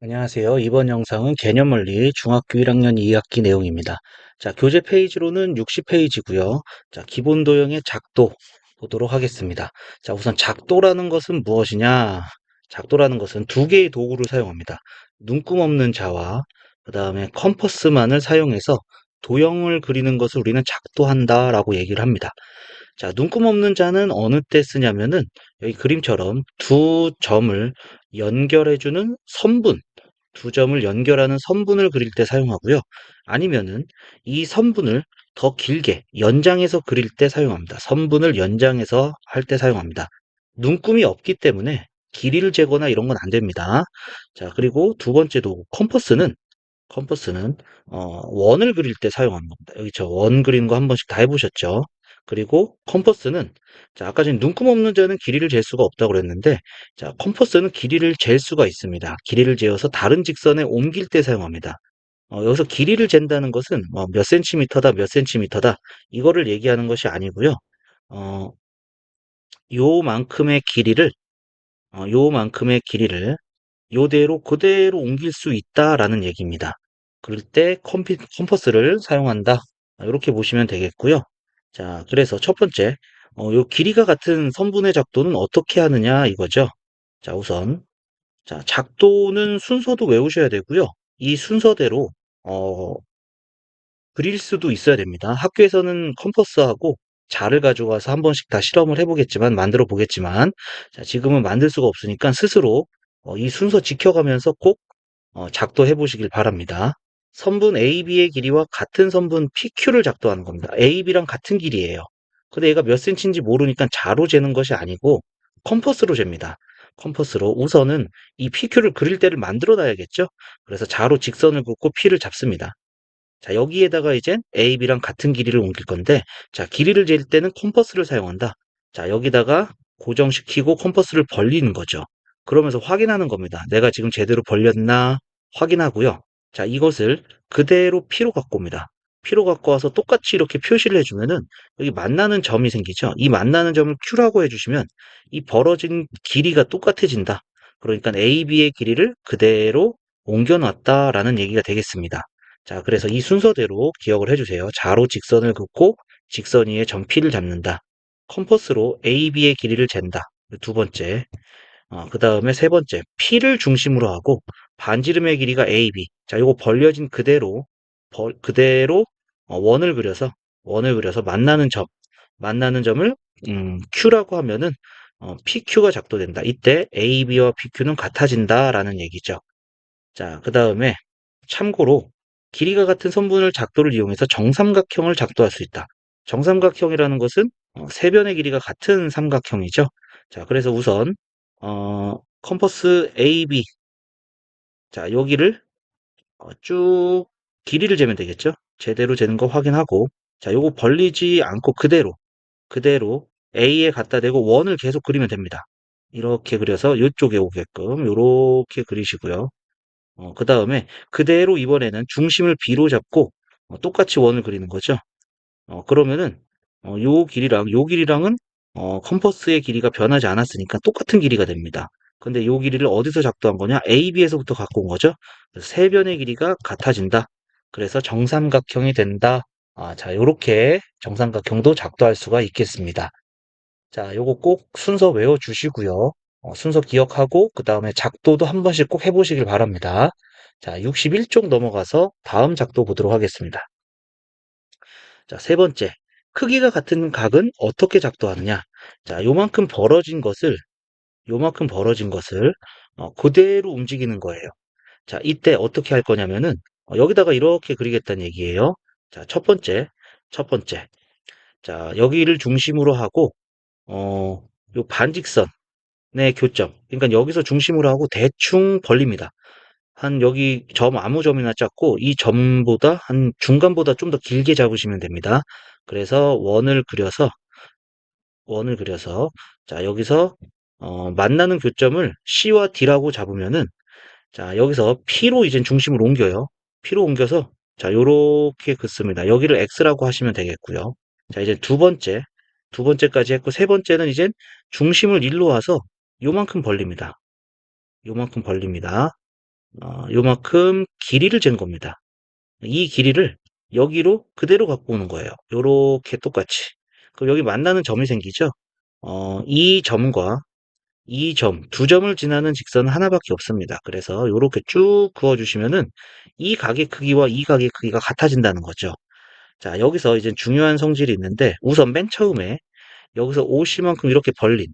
안녕하세요. 이번 영상은 개념원리 중학교 1학년 2학기 내용입니다. 자, 교재 페이지로는 60페이지고요. 자, 기본 도형의 작도 보도록 하겠습니다. 자, 우선 작도라는 것은 무엇이냐? 작도라는 것은 두 개의 도구를 사용합니다. 눈금 없는 자와 그 다음에 컴퍼스만을 사용해서 도형을 그리는 것을 우리는 작도한다라고 얘기를 합니다. 자, 눈금 없는 자는 어느 때 쓰냐면은 여기 그림처럼 두 점을 연결해주는 선분, 두 점을 연결하는 선분을 그릴 때 사용하고요. 아니면은 이 선분을 더 길게 연장해서 그릴 때 사용합니다. 선분을 연장해서 할 때 사용합니다. 눈금이 없기 때문에 길이를 재거나 이런 건 안 됩니다. 자, 그리고 두 번째 도구 컴퍼스는 원을 그릴 때 사용하는 겁니다. 여기 저 원 그리는 거 한 번씩 다 해보셨죠? 그리고 컴퍼스는 자, 아까 전에 눈금 없는 자는 길이를 잴 수가 없다고 그랬는데 자, 컴퍼스는 길이를 잴 수가 있습니다. 길이를 재어서 다른 직선에 옮길 때 사용합니다. 여기서 길이를 잰다는 것은 몇 센티미터다, 몇 센티미터다 이거를 얘기하는 것이 아니고요. 어, 요만큼의 길이를 요만큼의 길이를 요대로 그대로 옮길 수 있다라는 얘기입니다. 그럴 때 컴퍼스를 사용한다. 이렇게 보시면 되겠고요. 자, 그래서 첫 번째, 요 길이가 같은 선분의 작도는 어떻게 하느냐 이거죠. 자, 우선 자, 작도는 순서도 외우셔야 되고요. 이 순서대로 어, 그릴 수도 있어야 됩니다. 학교에서는 컴퍼스하고 자를 가져가서 한 번씩 다 실험을 해보겠지만, 만들어 보겠지만, 자, 지금은 만들 수가 없으니까 스스로 이 순서 지켜가면서 꼭 작도해 보시길 바랍니다. 선분 AB의 길이와 같은 선분 PQ를 작도하는 겁니다. AB랑 같은 길이에요. 근데 얘가 몇 cm인지 모르니까 자로 재는 것이 아니고 컴퍼스로 잽니다. 컴퍼스로 우선은 이 PQ를 그릴 때를 만들어 놔야겠죠? 그래서 자로 직선을 긋고 P를 잡습니다. 자, 여기에다가 이제 A, B랑 같은 길이를 옮길 건데, 자, 길이를 잴 때는 컴퍼스를 사용한다. 자, 여기다가 고정시키고 컴퍼스를 벌리는 거죠. 그러면서 확인하는 겁니다. 내가 지금 제대로 벌렸나 확인하고요. 자, 이것을 그대로 P로 갖고 옵니다. P로 갖고 와서 똑같이 이렇게 표시를 해주면은 여기 만나는 점이 생기죠. 이 만나는 점을 Q라고 해주시면 이 벌어진 길이가 똑같아진다. 그러니까 A, B의 길이를 그대로 옮겨놨다라는 얘기가 되겠습니다. 자, 그래서 이 순서대로 기억을 해주세요. 자로 직선을 긋고 직선 위에 점 P를 잡는다. 컴퍼스로 AB의 길이를 잰다. 두 번째. 그 다음에 세 번째. P를 중심으로 하고 반지름의 길이가 AB. 자, 요거 벌려진 그대로, 그대로 원을 그려서 만나는 점을 Q라고 하면은 PQ가 작도된다. 이때 AB와 PQ는 같아진다라는 얘기죠. 자, 그 다음에 참고로 길이가 같은 선분을 작도를 이용해서 정삼각형을 작도할 수 있다. 정삼각형이라는 것은 세 변의 길이가 같은 삼각형이죠. 자, 그래서 우선 컴퍼스 AB 자, 여기를 쭉 길이를 재면 되겠죠. 제대로 재는 거 확인하고 자, 요거 벌리지 않고 그대로 A에 갖다 대고 원을 계속 그리면 됩니다. 이렇게 그려서 이쪽에 오게끔 이렇게 그리시고요. 그 다음에 그대로 이번에는 중심을 B로 잡고 똑같이 원을 그리는 거죠. 그러면은 요 길이랑은 컴퍼스의 길이가 변하지 않았으니까 똑같은 길이가 됩니다. 근데 요 길이를 어디서 작도한 거냐? AB에서부터 갖고 온 거죠. 그래서 세 변의 길이가 같아진다. 그래서 정삼각형이 된다. 자, 요렇게 정삼각형도 작도할 수가 있겠습니다. 자, 요거 꼭 순서 외워 주시고요. 순서 기억하고 그 다음에 작도도 한 번씩 꼭 해보시길 바랍니다. 자, 61쪽 넘어가서 다음 작도 보도록 하겠습니다. 자, 세 번째. 크기가 같은 각은 어떻게 작도하느냐? 자, 요만큼 벌어진 것을 그대로 움직이는 거예요. 자, 이때 어떻게 할 거냐면은 여기다가 이렇게 그리겠다는 얘기예요. 자, 첫 번째. 자, 여기를 중심으로 하고 요 반직선의 교점. 그러니까 여기서 중심으로 하고 대충 벌립니다. 한 여기 점 아무 점이나 잡고 이 점보다 한 중간보다 좀 더 길게 잡으시면 됩니다. 그래서 원을 그려서 자, 여기서 만나는 교점을 C와 D라고 잡으면은 자, 여기서 P로 이제 중심을 옮겨요. P로 옮겨서 자, 요렇게 긋습니다. 여기를 X라고 하시면 되겠고요. 자, 이제 두 번째까지 했고 세 번째는 이제 중심을 일로 와서 요만큼 벌립니다. 요만큼 벌립니다. 요만큼 길이를 잰 겁니다. 이 길이를 여기로 그대로 갖고 오는 거예요. 요렇게 똑같이. 그럼 여기 만나는 점이 생기죠? 이 점과 이 점, 두 점을 지나는 직선은 하나밖에 없습니다. 그래서 요렇게 쭉 그어주시면은 이 각의 크기와 이 각의 크기가 같아진다는 거죠. 자, 여기서 이제 중요한 성질이 있는데 우선 맨 처음에 여기서 OC만큼 이렇게 벌린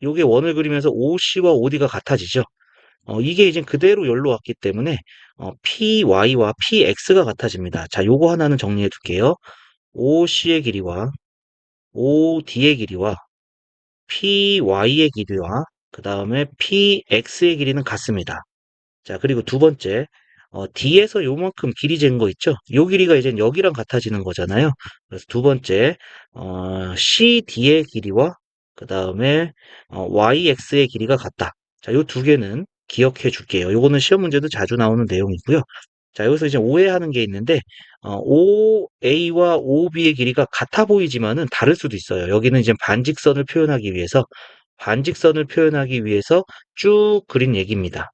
요게 원을 그리면서 OC와 OD가 같아지죠. 이게 이제 그대로 여기로 왔기 때문에 PY와 PX가 같아집니다. 자, 요거 하나는 정리해 둘게요. OC의 길이와 OD의 길이와 PY의 길이와 그 다음에 PX의 길이는 같습니다. 자, 그리고 두 번째, D에서 요만큼 길이 잰 거 있죠? 요 길이가 이제 여기랑 같아지는 거잖아요. 그래서 두 번째, CD의 길이와 그 다음에 YX의 길이가 같다. 자, 요 두 개는 기억해 줄게요. 요거는 시험 문제도 자주 나오는 내용이고요. 자, 여기서 이제 오해하는 게 있는데, OA와 OB의 길이가 같아 보이지만은 다를 수도 있어요. 여기는 이제 반직선을 표현하기 위해서 쭉 그린 얘기입니다.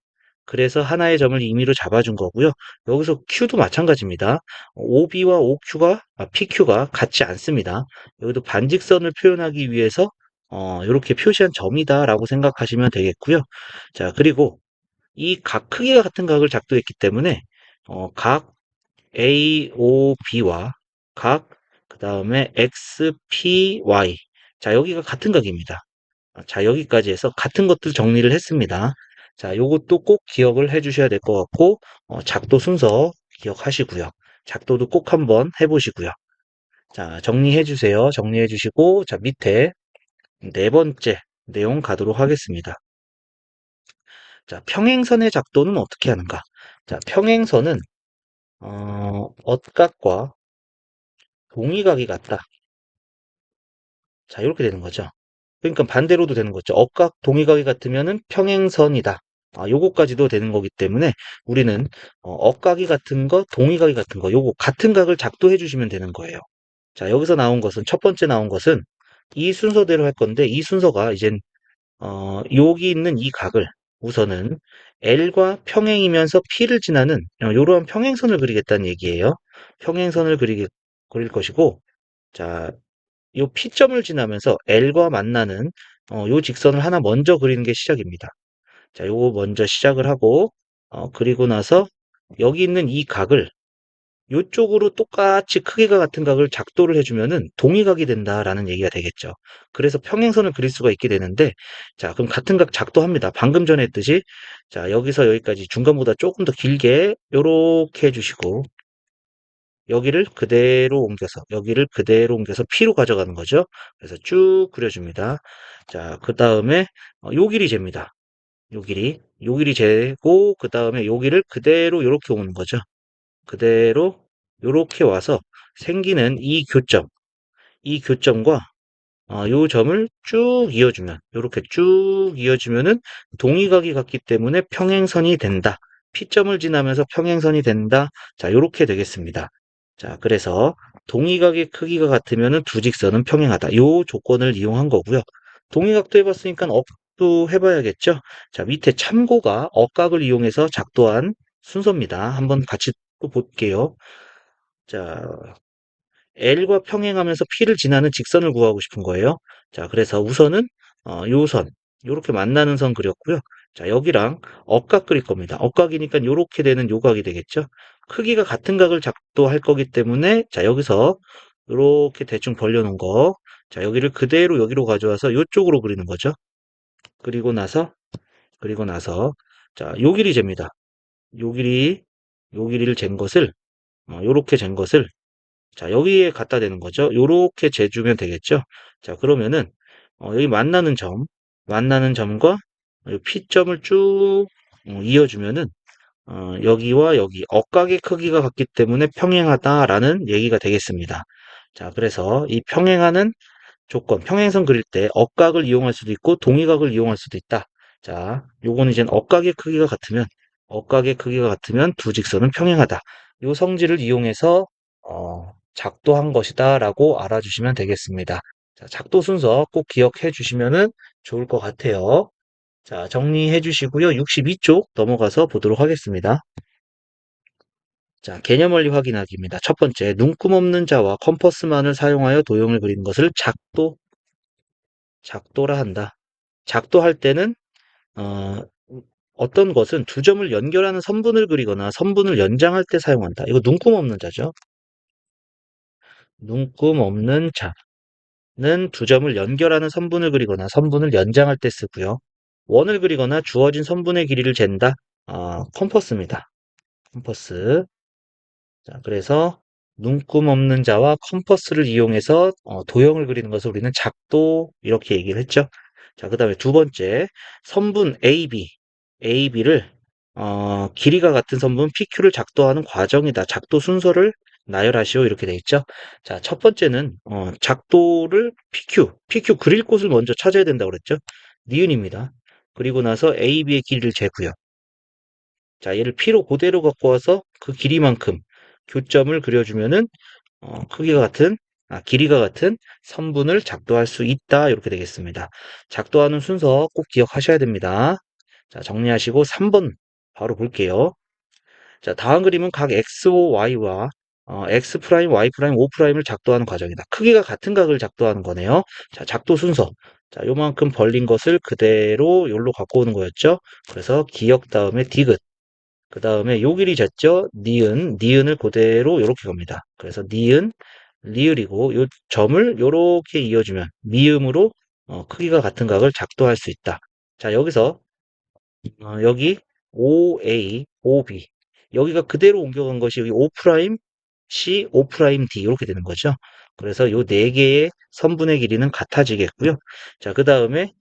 그래서 하나의 점을 임의로 잡아준 거고요. 여기서 Q도 마찬가지입니다. OB와 PQ가 같지 않습니다. 여기도 반직선을 표현하기 위해서 이렇게 표시한 점이다라고 생각하시면 되겠고요. 자, 그리고 이 각 크기가 같은 각을 작도했기 때문에 각 AOB와 각 그다음에 XPY 자, 여기가 같은 각입니다. 자, 여기까지 해서 같은 것들 정리를 했습니다. 자, 요것도 꼭 기억을 해 주셔야 될 것 같고, 작도 순서 기억하시고요. 작도도 꼭 한번 해보시고요. 자, 정리해 주세요. 정리해 주시고, 자, 밑에 네 번째 내용 가도록 하겠습니다. 자, 평행선의 작도는 어떻게 하는가? 자, 평행선은, 엇각과 동의각이 같다. 자, 이렇게 되는 거죠. 그러니까 반대로도 되는 거죠. 억각, 동의각이 같으면은 평행선이다. 요거까지도 되는 거기 때문에 우리는 억각이 같은 거, 동의각이 같은 거, 요거 같은 각을 작도해 주시면 되는 거예요. 자, 여기서 나온 것은 첫 번째 나온 것은 이 순서대로 할 건데 이 순서가 이젠 여기 있는 이 각을 우선은 L과 평행이면서 P를 지나는 이러한 평행선을 그리겠다는 얘기예요. 평행선을 그릴 것이고 자, 요 P점을 지나면서 L과 만나는 요 직선을 하나 먼저 그리는 게 시작입니다. 자, 요거 먼저 시작을 하고 그리고 나서 여기 있는 이 각을 요쪽으로 똑같이 크기가 같은 각을 작도를 해주면은 동의각이 된다라는 얘기가 되겠죠. 그래서 평행선을 그릴 수가 있게 되는데 자, 그럼 같은 각 작도합니다. 방금 전에 했듯이 자, 여기서 여기까지 중간보다 조금 더 길게 요렇게 해주시고 여기를 그대로 옮겨서 P로 가져가는 거죠. 그래서 쭉 그려줍니다. 자, 그 다음에 요 길이 잽니다. 요 길이 재고 그 다음에 여기를 그대로 이렇게 오는 거죠. 그대로 이렇게 와서 생기는 이 교점과 요 점을 쭉 이어주면 이렇게 쭉 이어주면은 동의각이 같기 때문에 평행선이 된다. P점을 지나면서 평행선이 된다. 자, 요렇게 되겠습니다. 자, 그래서 동의각의 크기가 같으면은 두 직선은 평행하다. 요 조건을 이용한 거고요. 동의각도 해봤으니까 억도 해봐야겠죠. 자, 밑에 참고가 억각을 이용해서 작도한 순서입니다. 한번 같이 또 볼게요. 자, L과 평행하면서 P를 지나는 직선을 구하고 싶은 거예요. 자, 그래서 우선은 요 선, 요렇게 만나는 선 그렸고요. 자, 여기랑 억각 그릴 겁니다. 억각이니까 요렇게 되는 요각이 되겠죠. 크기가 같은 각을 작도할 거기 때문에 자, 여기서 요렇게 대충 벌려놓은 거. 자, 여기를 그대로 여기로 가져와서 요쪽으로 그리는 거죠. 그리고 나서 그리고 나서 자, 요 길이 잽니다. 요 길이 요 길이를 잰 것을 요렇게 잰 것을 자, 여기에 갖다 대는 거죠. 요렇게 재주면 되겠죠. 자, 그러면은 여기 만나는 점과 이 P점을 쭉 이어주면은 여기와 여기 억각의 크기가 같기 때문에 평행하다라는 얘기가 되겠습니다. 자, 그래서 이 평행하는 조건, 평행선 그릴 때 억각을 이용할 수도 있고 동의각을 이용할 수도 있다. 자, 요거는 이제 억각의 크기가 같으면 두 직선은 평행하다. 요 성질을 이용해서 작도한 것이다라고 알아주시면 되겠습니다. 자, 작도 순서 꼭 기억해 주시면은 좋을 것 같아요. 자, 정리해 주시고요. 62쪽 넘어가서 보도록 하겠습니다. 자, 개념 원리 확인하기입니다. 첫 번째, 눈금 없는 자와 컴퍼스만을 사용하여 도형을 그리는 것을 작도라 한다. 작도할 때는 어, 어떤 것은 두 점을 연결하는 선분을 그리거나 선분을 연장할 때 사용한다. 이거 눈금 없는 자죠. 눈금 없는 자는 두 점을 연결하는 선분을 그리거나 선분을 연장할 때 쓰고요. 원을 그리거나 주어진 선분의 길이를 잰다. 컴퍼스입니다. 컴퍼스. 자, 그래서 눈금 없는 자와 컴퍼스를 이용해서 도형을 그리는 것을 우리는 작도 이렇게 얘기를 했죠. 자, 그 다음에 두 번째 선분 AB를 길이가 같은 선분 PQ를 작도하는 과정이다. 작도 순서를 나열하시오 이렇게 돼 있죠. 자, 첫 번째는 작도를 PQ 그릴 곳을 먼저 찾아야 된다고 그랬죠. 니은입니다. 그리고 나서 AB의 길이를 재고요. 자, 얘를 P로 그대로 갖고 와서 그 길이만큼 교점을 그려주면은 길이가 같은 선분을 작도할 수 있다. 이렇게 되겠습니다. 작도하는 순서 꼭 기억하셔야 됩니다. 자, 정리하시고 3번 바로 볼게요. 자, 다음 그림은 각 XO, Y와 X 프라임, Y 프라임, O 프라임을 작도하는 과정이다. 크기가 같은 각을 작도하는 거네요. 자, 작도 순서. 자, 요만큼 벌린 것을 그대로 여기로 갖고 오는 거였죠. 그래서 기역 다음에 디귿. 그 다음에 요 길이 졌죠? 니은을 그대로 이렇게 갑니다. 그래서 니은, 리을이고 요 점을 요렇게 이어주면 미음으로 크기가 같은 각을 작도할 수 있다. 자, 여기서 여기 OA, OB 여기가 그대로 옮겨간 것이 여기 O 프라임 C, O 프라임 D 이렇게 되는 거죠. 그래서 요 네 개의 선분의 길이는 같아지겠고요. 자, 그 다음에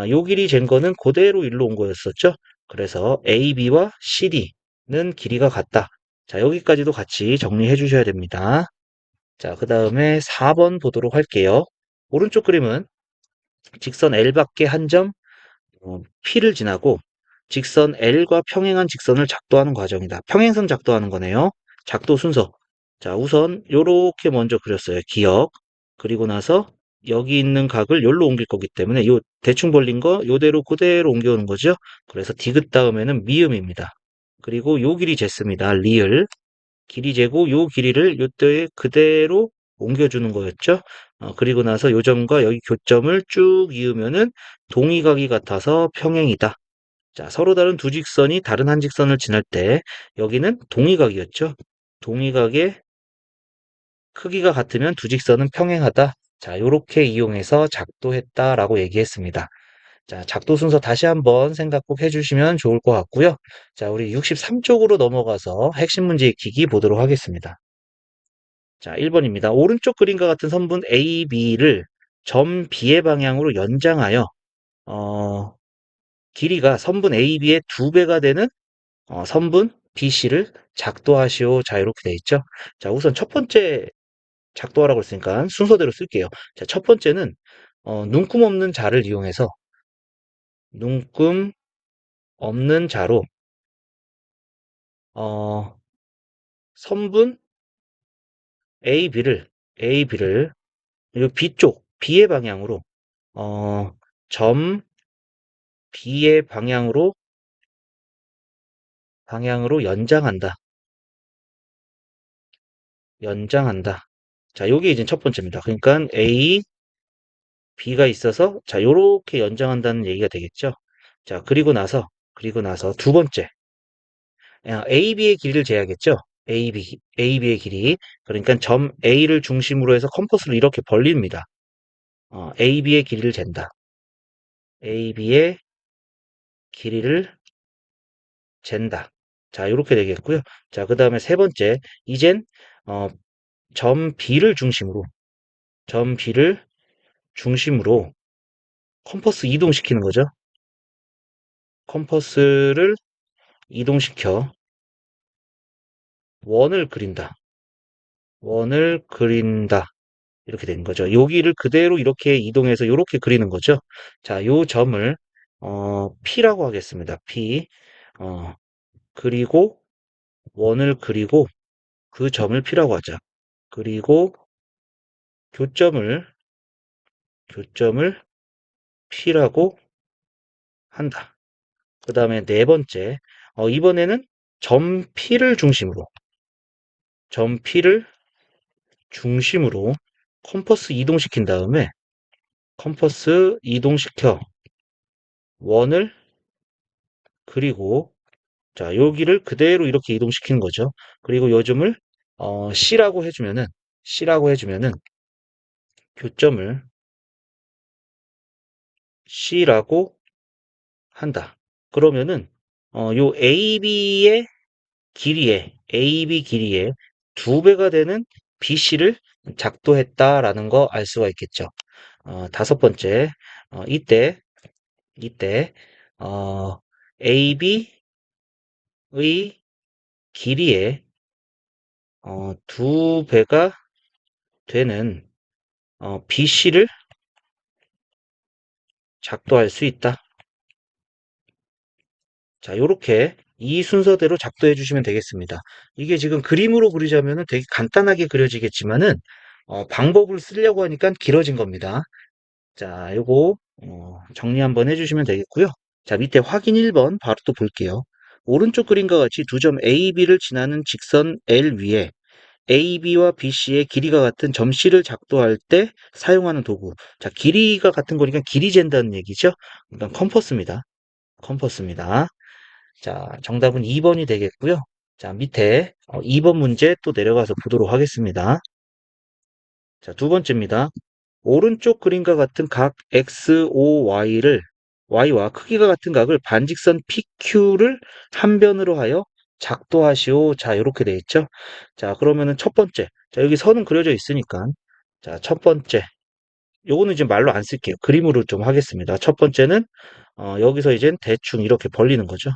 요 길이 잰 거는 그대로 일로 온 거였었죠. 그래서 AB와 CD는 길이가 같다. 자, 여기까지도 같이 정리해 주셔야 됩니다. 자, 그 다음에 4번 보도록 할게요. 오른쪽 그림은 직선 L밖에 한 점 P를 지나고 직선 L과 평행한 직선을 작도하는 과정이다. 평행선 작도하는 거네요. 작도 순서. 자, 우선 요렇게 먼저 그렸어요. 기역. 그리고 나서 여기 있는 각을 여기로 옮길 거기 때문에 요 대충 벌린 거 요대로 그대로 옮겨오는 거죠. 그래서 디귿 다음에는 미음입니다. 그리고 요 길이 쟀습니다. 리을. 길이 재고 요 길이를 요때에 그대로 옮겨주는 거였죠. 그리고 나서 요 점과 여기 교점을 쭉 이으면은 동의각이 같아서 평행이다. 자, 서로 다른 두 직선이 다른 한 직선을 지날 때 여기는 동의각이었죠. 동의각의 크기가 같으면 두 직선은 평행하다. 자, 요렇게 이용해서 작도했다라고 얘기했습니다. 자, 작도 순서 다시 한번 생각 꼭 해주시면 좋을 것 같고요. 자, 우리 63쪽으로 넘어가서 핵심 문제 익히기 보도록 하겠습니다. 자, 1번입니다. 오른쪽 그림과 같은 선분 AB를 점 B의 방향으로 연장하여 길이가 선분 AB의 2배가 되는 선분 BC를 작도하시오. 자, 이렇게 돼 있죠. 자, 우선 첫 번째 작도하라고 했으니까 순서대로 쓸게요. 자, 첫 번째는 눈금 없는 자를 이용해서 눈금 없는 자로 어, 선분 AB를 이 B쪽 B의 방향으로 점 B의 방향으로 연장한다. 자, 요게 이제 첫 번째입니다. 그러니까 A, B가 있어서 자, 요렇게 연장한다는 얘기가 되겠죠. 자, 그리고 나서 두 번째. AB의 길이를 재야겠죠. AB의 길이. 그러니까 점 A를 중심으로 해서 컴퍼스를 이렇게 벌립니다. AB의 길이를 잰다. AB의 길이를 잰다. 자, 이렇게 되겠고요. 자, 그 다음에 세 번째. 이젠 어, 점 B를 중심으로 컴퍼스 이동시키는 거죠. 컴퍼스를 이동시켜 원을 그린다. 원을 그린다. 이렇게 되는 거죠. 여기를 그대로 이렇게 이동해서 이렇게 그리는 거죠. 자, 요 점을 P라고 하겠습니다. P. 어, 그리고 원을 그리고 그 점을 P라고 하자. 그리고 교점을 P라고 한다. 그 다음에 네 번째, 이번에는 점 P를 중심으로, 점 P를 중심으로 컴퍼스 이동시킨 다음에 컴퍼스 이동시켜 원을 그리고 자, 여기를 그대로 이렇게 이동시키는 거죠. 그리고 요즘을 C라고 해주면은 교점을 C라고 한다. 그러면은 요 AB 길이의 두 배가 되는 BC를 작도했다라는 거 알 수가 있겠죠. 다섯 번째, 이때 AB의 길이의 두 배가 되는 BC를 작도할 수 있다. 자, 요렇게 이 순서대로 작도해 주시면 되겠습니다. 이게 지금 그림으로 그리자면은 되게 간단하게 그려지겠지만은 방법을 쓰려고 하니까 길어진 겁니다. 자, 요거 정리 한번 해주시면 되겠고요. 자, 밑에 확인 1번 바로 또 볼게요. 오른쪽 그림과 같이 두 점 A, B를 지나는 직선 L 위에 AB와 BC의 길이가 같은 점 C를 작도할 때 사용하는 도구. 자, 길이가 같은 거니까 길이 잰다는 얘기죠. 일단 컴퍼스입니다. 컴퍼스입니다. 자, 정답은 2번이 되겠고요. 자, 밑에 2번 문제 또 내려가서 보도록 하겠습니다. 자, 두 번째입니다. 오른쪽 그림과 같은 각 Y와 크기가 같은 각을 반직선 PQ를 한 변으로 하여 작도하시오. 자, 이렇게 돼 있죠. 자, 그러면은 첫 번째. 자, 여기 선은 그려져 있으니까. 자, 첫 번째. 요거는 이제 말로 안 쓸게요. 그림으로 좀 하겠습니다. 첫 번째는, 여기서 이제 대충 이렇게 벌리는 거죠.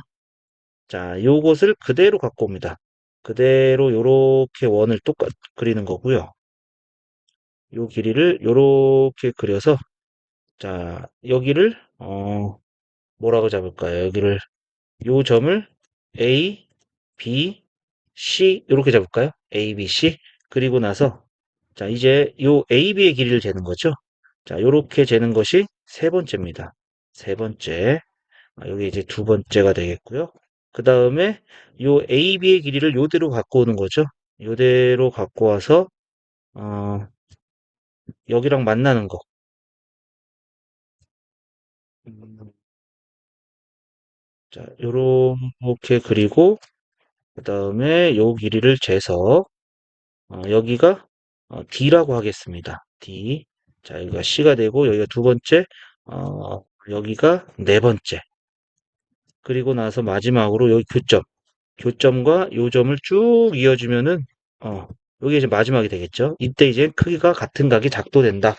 자, 요것을 그대로 갖고 옵니다. 그대로 요렇게 원을 똑같 그리는 거고요. 요 길이를 요렇게 그려서 자, 여기를 뭐라고 잡을까요? 여기를 요 점을 A, B, C 이렇게 잡을까요? A, B, C 그리고 나서 자, 이제 요 A, B의 길이를 재는 거죠. 자, 요렇게 재는 것이 세 번째입니다. 세 번째. 여기 이제 두 번째가 되겠고요. 그 다음에 요 A, B의 길이를 요대로 갖고 오는 거죠. 요대로 갖고 와서 어, 여기랑 만나는 거. 음, 자, 요렇게 그리고 그 다음에 요 길이를 재서 여기가 D라고 하겠습니다. D. 자, 여기가 C가 되고 여기가 두 번째, 여기가 네 번째. 그리고 나서 마지막으로 여기 교점. 교점과 요 점을 쭉 이어주면은 여기 이제 마지막이 되겠죠. 이때 이제 크기가 같은 각이 작도된다.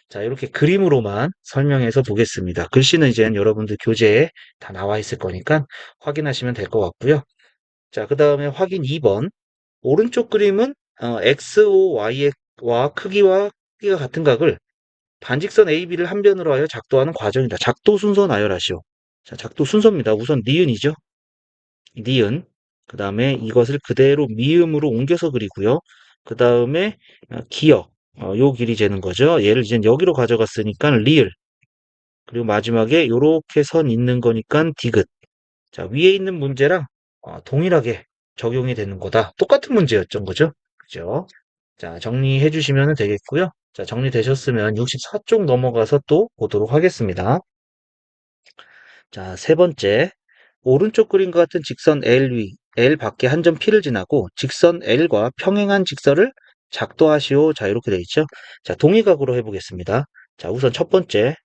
자, 이렇게 그림으로만 설명해서 보겠습니다. 글씨는 이제 여러분들 교재에 다 나와 있을 거니까 확인하시면 될 것 같고요. 자, 그 다음에 확인 2번. 오른쪽 그림은 XOY와 크기가 같은 각을 반직선 AB를 한 변으로 하여 작도하는 과정이다. 작도 순서 나열하시오. 자, 작도 순서입니다. 우선 니은이죠. 니은. 그 다음에 이것을 그대로 미음으로 옮겨서 그리고요. 그 다음에 기역. 요 길이 재는 거죠. 얘를 이제 여기로 가져갔으니까 리을. 그리고 마지막에 요렇게 선 있는 거니까 디귿. 자, 위에 있는 문제랑 동일하게 적용이 되는 거다. 똑같은 문제였던 거죠. 그죠? 자, 정리해 주시면 되겠고요. 자, 정리되셨으면 64쪽 넘어가서 또 보도록 하겠습니다. 자, 세 번째. 오른쪽 그림과 같은 직선 L 밖에 한 점 P를 지나고 직선 L과 평행한 직선을 작도하시오. 자, 이렇게 되어 있죠. 자, 동의각으로 해보겠습니다. 자, 우선 첫 번째.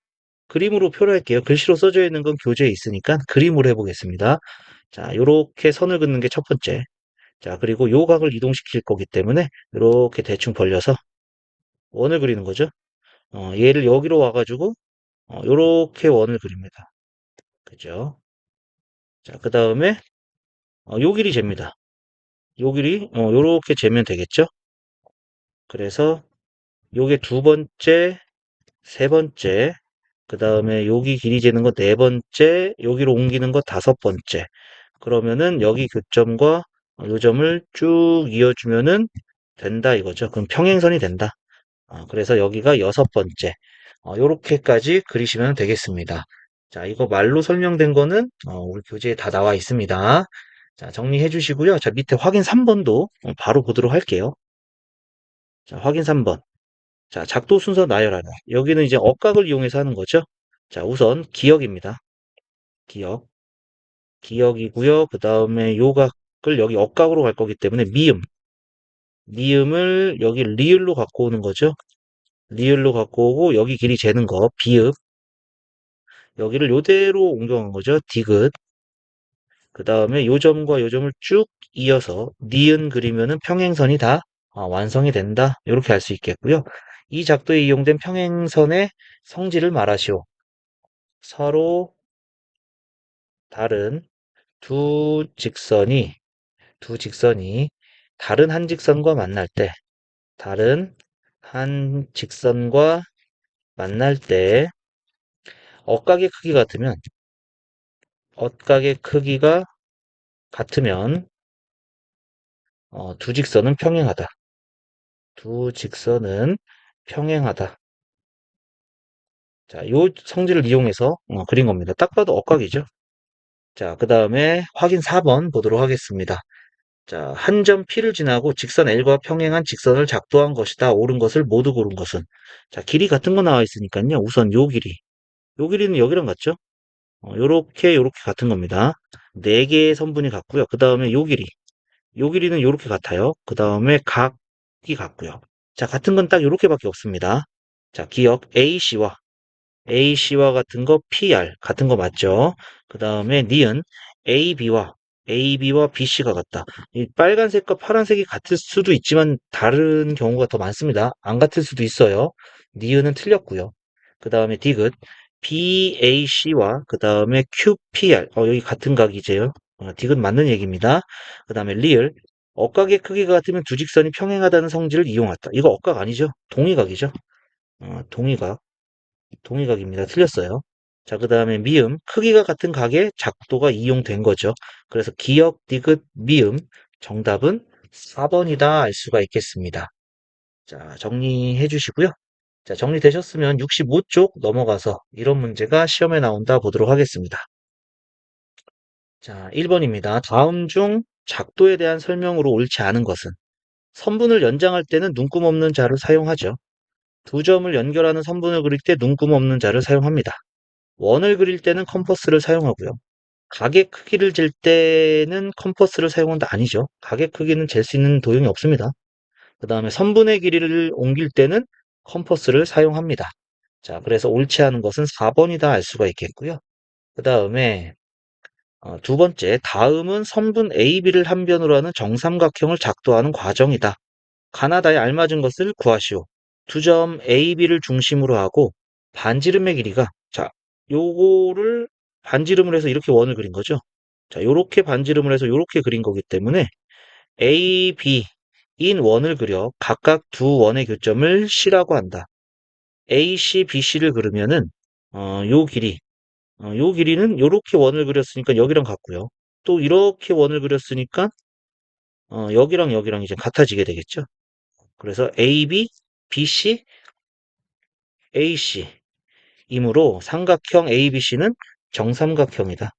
그림으로 표현할게요. 글씨로 써져 있는 건 교재에 있으니까 그림으로 해보겠습니다. 자, 요렇게 선을 긋는 게 첫 번째. 자, 그리고 요 각을 이동시킬 거기 때문에 이렇게 대충 벌려서 원을 그리는 거죠. 얘를 여기로 와가지고 요렇게 원을 그립니다. 그죠? 자, 그 다음에 요 길이 잽니다. 요 길이 요렇게 재면 되겠죠? 그래서 요게 두 번째, 세 번째, 그 다음에 여기 길이 재는 거 네 번째, 여기로 옮기는 거 다섯 번째. 그러면은 여기 교점과 요 점을 쭉 이어주면은 된다 이거죠. 그럼 평행선이 된다. 그래서 여기가 여섯 번째. 요렇게까지 그리시면 되겠습니다. 자, 이거 말로 설명된 거는 우리 교재에 다 나와 있습니다. 자, 정리해 주시고요. 자, 밑에 확인 3번도 바로 보도록 할게요. 자, 확인 3번. 자, 작도 순서 나열하라. 여기는 이제 억각을 이용해서 하는 거죠. 자, 우선 기억입니다. 기억. 기억이고요. 그 다음에 요각을 여기 억각으로 갈 거기 때문에 미음. 미음을 여기 리을로 갖고 오는 거죠. 리을로 갖고 오고 여기 길이 재는 거 비읍. 여기를 요대로 옮겨간 거죠. 디귿. 그 다음에 요점과 요점을 쭉 이어서 니은 그리면은 평행선이 다 완성이 된다. 이렇게 알 수 있겠고요. 이 작도에 이용된 평행선의 성질을 말하시오. 서로 다른 두 직선이 다른 한 직선과 만날 때 다른 한 직선과 만날 때 억각의 크기가 같으면 억각의 크기가 같으면 두 직선은 평행하다. 두 직선은 평행하다. 자, 요 성질을 이용해서 그린 겁니다. 딱 봐도 억각이죠. 자, 그 다음에 확인 4번 보도록 하겠습니다. 자, 한 점 P를 지나고 직선 L과 평행한 직선을 작도한 것이다. 옳은 것을 모두 고른 것은. 자, 길이 같은 거 나와 있으니까요. 우선 요 길이. 요 길이는 여기랑 같죠? 요렇게 같은 겁니다. 네 개의 선분이 같고요. 그 다음에 요 길이. 요 길이는 요렇게 같아요. 그 다음에 각이 같고요. 자, 같은 건 딱 요렇게밖에 없습니다. 자, 기억 AC와 같은 거 PR 같은 거 맞죠? 그 다음에 니은 AB와 BC가 같다. 이 빨간색과 파란색이 같을 수도 있지만 다른 경우가 더 많습니다. 안 같을 수도 있어요. 니은은 틀렸고요. 그 다음에 디귿 BAC와 그 다음에 QPR 여기 같은 각이제요. 디귿 맞는 얘기입니다. 그 다음에 리을 억각의 크기가 같으면 두 직선이 평행하다는 성질을 이용했다. 이거 억각 아니죠? 동의각이죠. 동의각. 동의각입니다. 틀렸어요. 자, 그 다음에 미음, 크기가 같은 각의 작도가 이용된 거죠. 그래서 기역, 디귿, 미음, 정답은 4번이다 알 수가 있겠습니다. 자, 정리해 주시고요. 자, 정리되셨으면 65쪽 넘어가서 이런 문제가 시험에 나온다 보도록 하겠습니다. 자, 1번입니다. 다음 중 작도에 대한 설명으로 옳지 않은 것은 선분을 연장할 때는 눈금 없는 자를 사용하죠. 두 점을 연결하는 선분을 그릴 때 눈금 없는 자를 사용합니다. 원을 그릴 때는 컴퍼스를 사용하고요. 각의 크기를 잴 때는 컴퍼스를 사용한다 아니죠. 각의 크기는 잴 수 있는 도형이 없습니다. 그 다음에 선분의 길이를 옮길 때는 컴퍼스를 사용합니다. 자, 그래서 옳지 않은 것은 4번이다 알 수가 있겠고요. 그 다음에 두 번째, 다음은 선분 AB를 한 변으로 하는 정삼각형을 작도하는 과정이다. 가나다에 알맞은 것을 구하시오. 두 점 AB를 중심으로 하고 반지름의 길이가 자, 요거를 반지름을 해서 이렇게 원을 그린 거죠. 자, 요렇게 반지름을 해서 요렇게 그린 거기 때문에 AB인 원을 그려 각각 두 원의 교점을 C라고 한다. AC, BC를 그리면은 요 길이 요 길이는 요렇게 원을 그렸으니까 여기랑 같고요. 또 이렇게 원을 그렸으니까 여기랑 이제 같아지게 되겠죠. 그래서 AB, BC, AC 이므로 삼각형 ABC는 정삼각형이다.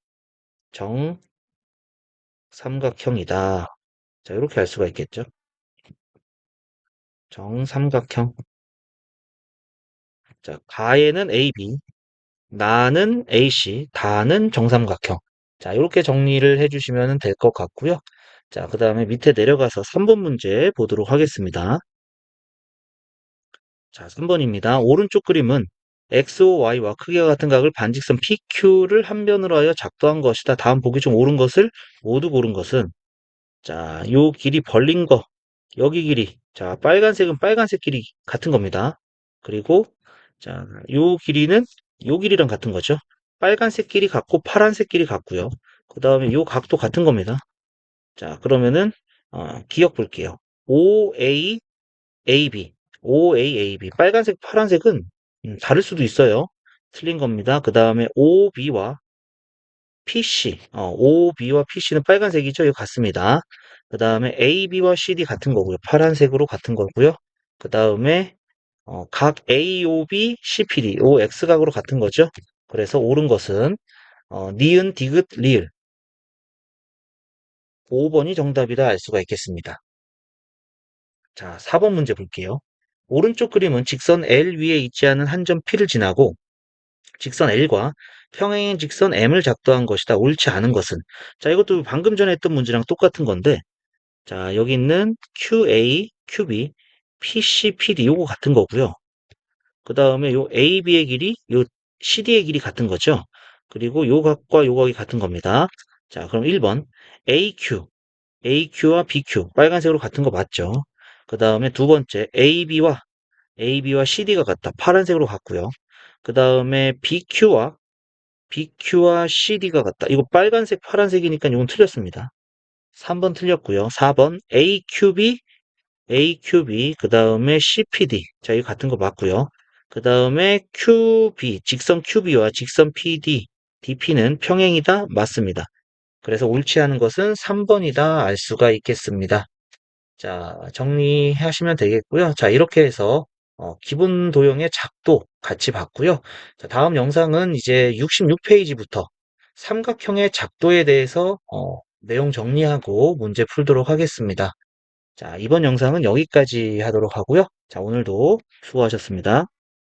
정삼각형이다. 자, 이렇게 알 수가 있겠죠. 정삼각형. 자, 가에는 AB, 나는 AC, 다는 정삼각형. 자, 이렇게 정리를 해주시면 될 것 같고요. 자, 그 다음에 밑에 내려가서 3번 문제 보도록 하겠습니다. 자, 3번입니다. 오른쪽 그림은 XOY와 크기가 같은 각을 반직선 PQ를 한 변으로 하여 작도한 것이다. 다음 보기 중 옳은 것을 모두 고른 것은 자, 요 길이 벌린 거 여기 길이 자, 빨간색은 빨간색 길이 같은 겁니다. 그리고 자, 요 길이는 요 길이랑 같은 거죠. 빨간색 길이 같고 파란색 길이 같고요. 그 다음에 요 각도 같은 겁니다. 자, 그러면은 기억 볼게요. OA AB, OAAB. 빨간색, 파란색은 다를 수도 있어요. 틀린 겁니다. 그 다음에 OB와 PC, OB와 PC는 빨간색이죠. 이거 같습니다. 그 다음에 AB와 CD 같은 거고요. 파란색으로 같은 거고요. 그 다음에 각 AOB, CPD, OX각으로 같은 거죠. 그래서 옳은 것은 니은, 디귿, 리을 5번이 정답이다 알 수가 있겠습니다. 자, 4번 문제 볼게요. 오른쪽 그림은 직선 L 위에 있지 않은 한 점 P를 지나고 직선 L과 평행인 직선 M을 작도한 것이다. 옳지 않은 것은. 자, 이것도 방금 전에 했던 문제랑 똑같은 건데, 자, 여기 있는 QA, QB, PC, PD 요거 같은 거고요. 그 다음에 요 AB의 길이, 요 CD의 길이 같은 거죠. 그리고 요 각과 요 각이 같은 겁니다. 자, 그럼 1번 AQ, AQ와 BQ 빨간색으로 같은 거 맞죠? 그 다음에 두 번째 AB와 CD가 같다. 파란색으로 같고요. 그 다음에 BQ와 CD가 같다. 이거 빨간색, 파란색이니까 이건 틀렸습니다. 3번 틀렸고요. 4번 AQB, 그 다음에 CPD. 자, 이거 같은 거 맞고요. 그 다음에 QB, 직선 QB와 직선 PD, DP는 평행이다. 맞습니다. 그래서 옳지 않은 것은 3번이다. 알 수가 있겠습니다. 자, 정리하시면 되겠고요. 자, 이렇게 해서 기본 도형의 작도 같이 봤고요. 자, 다음 영상은 이제 66페이지부터 삼각형의 작도에 대해서 내용 정리하고 문제 풀도록 하겠습니다. 자, 이번 영상은 여기까지 하도록 하고요. 자, 오늘도 수고하셨습니다.